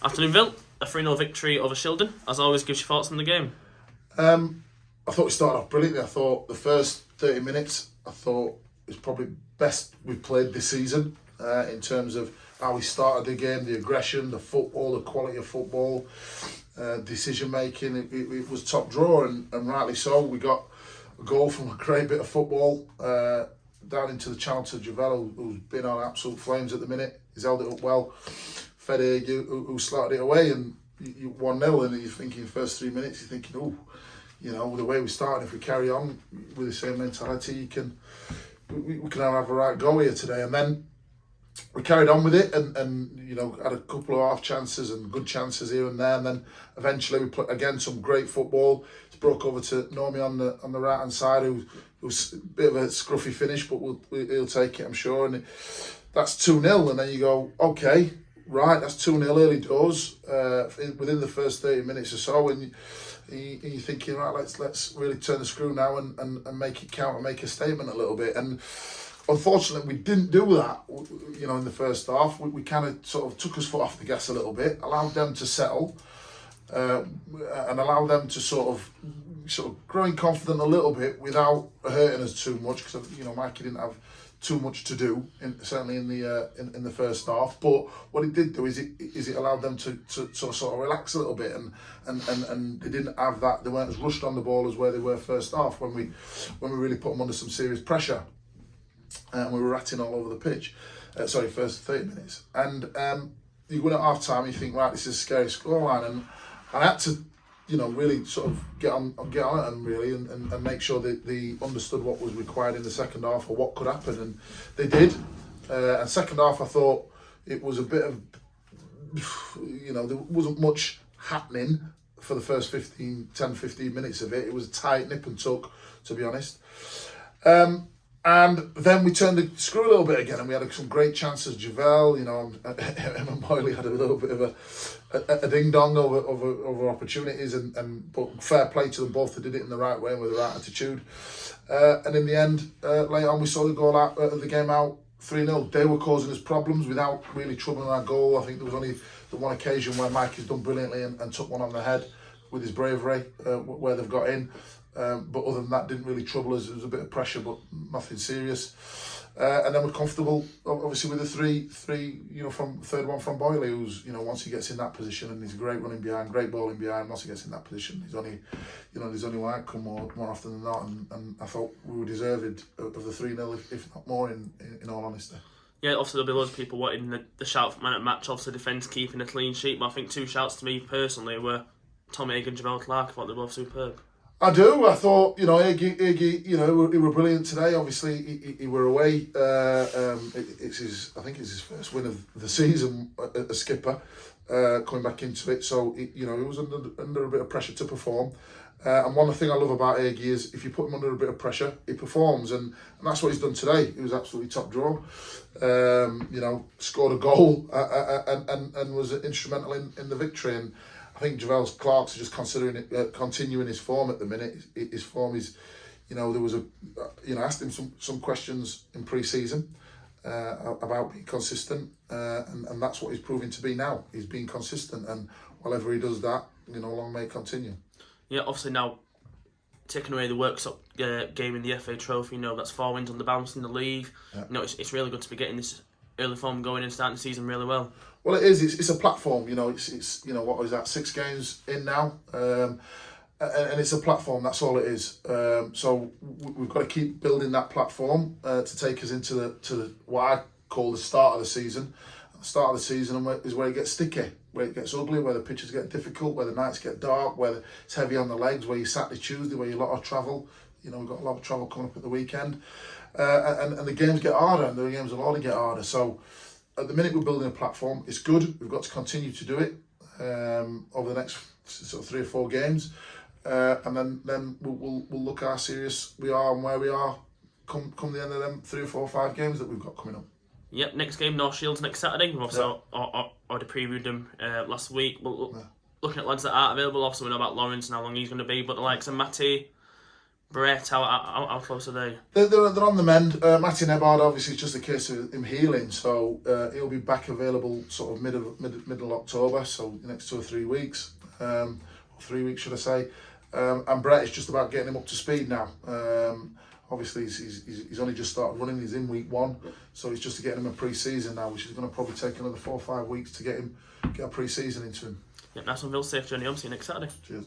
Afternoon, Vill. A 3-0 victory over Shildon. As always, gives your thoughts on the game. I thought we started off brilliantly. I thought the first 30 minutes, I thought it was probably best we've played this season in terms of how we started the game, the aggression, the football, the quality of football, decision making. It was top draw, and rightly so. We got a goal from a great bit of football down into the channel to Javel, who's been on absolute flames at the minute. He's held it up well. Fed who slotted it away, and you 1-0, and you're thinking first 3 minutes, you're thinking, oh, you know, the way we started, if we carry on with the same mentality, we can have a right go here today. And then we carried on with it, and you know, had a couple of half chances and good chances here and there, and then eventually we put again some great football. It's broke over to Nomi on the right hand side, who's a bit of a scruffy finish, but he'll take it, I'm sure. And that's 2-0, and then you go, okay, right, that's 2-0 early doors within the first 30 minutes or so, and you're thinking, right, let's really turn the screw now and make it count and make a statement a little bit. And unfortunately, we didn't do that. You know, in the first half, we kind of sort of took us foot off the gas a little bit, allowed them to settle, and allowed them to sort of growing confident a little bit without hurting us too much, because you know Mikey didn't have too much to do, certainly in the first half. But what it did do is it allowed them to sort of relax a little bit, and they didn't have that. They weren't as rushed on the ball as where they were first half when we really put them under some serious pressure, and we were ratting all over the pitch. First 30 minutes, and you win at half time. You think, right, this is a scary scoreline, and I had to, you know, really sort of get on it and really and make sure that they understood what was required in the second half or what could happen, and they did. And second half, I thought it was a bit of, you know, there wasn't much happening for the first 10, 15 minutes of it. It was a tight nip and tuck, to be honest. And then we turned the screw a little bit again, and we had some great chances. Javel, you know, Emma Boyley had a little bit of a ding dong over opportunities, but fair play to them both. They did it in the right way and with the right attitude. And in the end, later on, we saw the goal out of the game out 3-0. They were causing us problems without really troubling our goal. I think there was only the one occasion where Mike has done brilliantly and took one on the head with his bravery, where they've got in. But other than that, didn't really trouble us. There was a bit of pressure, but nothing serious. And then we're comfortable, obviously, with the three, you know, from third one from Boyley, who's, you know, once he gets in that position, and he's a great running behind, great bowling behind. Once he gets in that position, there's only one outcome more often than not. And I thought we were deserved of the 3-0, if not more, in all honesty. Yeah, obviously there'll be loads of people wanting the shout for man at match. Obviously, defence keeping a clean sheet, but I think two shouts to me personally were Tom Haig and Javel Clark. I thought they were both superb. I do. I thought, you know, Iggy, you know, he were brilliant today. Obviously, he were away. I think it's his first win of the season as skipper, coming back into it. So, you know, he was under a bit of pressure to perform. And one thing I love about Iggy is if you put him under a bit of pressure, he performs, and that's what he's done today. He was absolutely top draw. You know, scored a goal and was instrumental in the victory. And I think Javel Clark's just continuing his form at the minute. His form is, you know, there was I asked him some questions in pre-season about being consistent, and that's what he's proving to be now. He's being consistent, and whenever he does that, you know, long may it continue. Yeah, obviously now taking away the Worksop game in the FA Trophy, you know, that's 4 wins on the bounce in the league. Yeah. You know, it's really good to be getting this early form going and starting the season really well. Well, it is. It's a platform. You know, it's you know, what is that? 6 games in now, and it's a platform. That's all it is. So we've got to keep building that platform to take us into the what I call the start of the season. The start of the season is where it gets sticky, where it gets ugly, where the pitches get difficult, where the nights get dark, where it's heavy on the legs, where you Saturday, Tuesday, where you a lot of travel. You know, we've got a lot of travel coming up at the weekend, and the games get harder, and the games will only get harder. So at the minute we're building a platform. It's good. We've got to continue to do it over the next sort of 3 or 4 games, and then we'll look how serious we are and where we are come the end of them 3 or 4 or 5 games that we've got coming up. Yep, next game, North Shields next Saturday. We've also already previewed them last week. But looking at lads that aren't available, obviously we know about Lawrence and how long he's going to be. But the likes of Matty, Brett, how close are they? They're on the mend. Matty Nebard, obviously, it's just a case of him healing, so he'll be back available sort of middle October, so the next 2 or 3 weeks, or 3 weeks should I say. And Brett is just about getting him up to speed now. Obviously, he's only just started running. He's in week 1, so he's just getting him a pre-season now, which is going to probably take another 4 or 5 weeks to get a pre-season into him. Yep, nice one, VILLS. Safe journey home. See you next Saturday. Cheers.